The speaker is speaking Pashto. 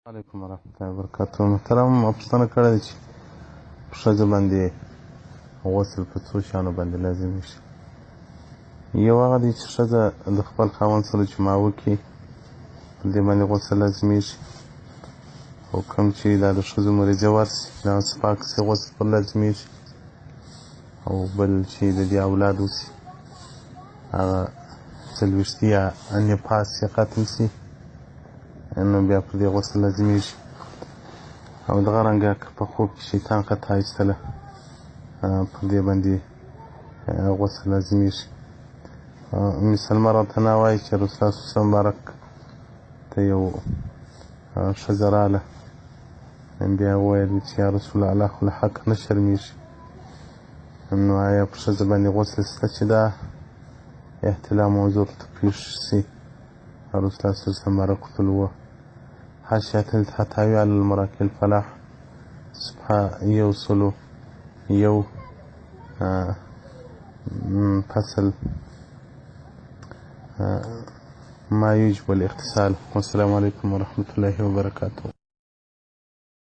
علیکم ورحمۃ اللہ وبرکاتہ. محترم پوښتنه کړې ده چې په ښځه باندې غسل په څو شیانو باندې لازمیږي. یو هغه دی چې ښځه د خپل خاوند سره جماع وکړي، په دې باندې غسل لازمیږي. او کوم چې دا د ښځو مریضه ورسي د هغه څه پاک سي غسل پر لازمیږي. او بل چې د دې اولاد وسي هغه څلوېښتي یا نفاس یې ختم سي نو بیا پر دې غسل لازمیږي. او دغه رنګه که په خوب کې شیطان خطا ایستله پر دې باندې غسل لازمیږي. ام سلمه راته نه وایي چې رسول الله صلی الله علیه وسلم مبارک ته یو ښځه راله، بیا وویل چې یا رسول الله الله خو له حق نه شرمېږي، نو آیا په ښځه باندې غسل شته چې دا احتلام موضوع ته پېښ شي؟ رسول الله صلی الله علیه وسلم مبارک ورته وویل حاشیة الحتاوي على المراکل الفلاح صفحه 101 فصل ما يوجب الاغتسال. والسلام عليكم ورحمة الله وبركاته.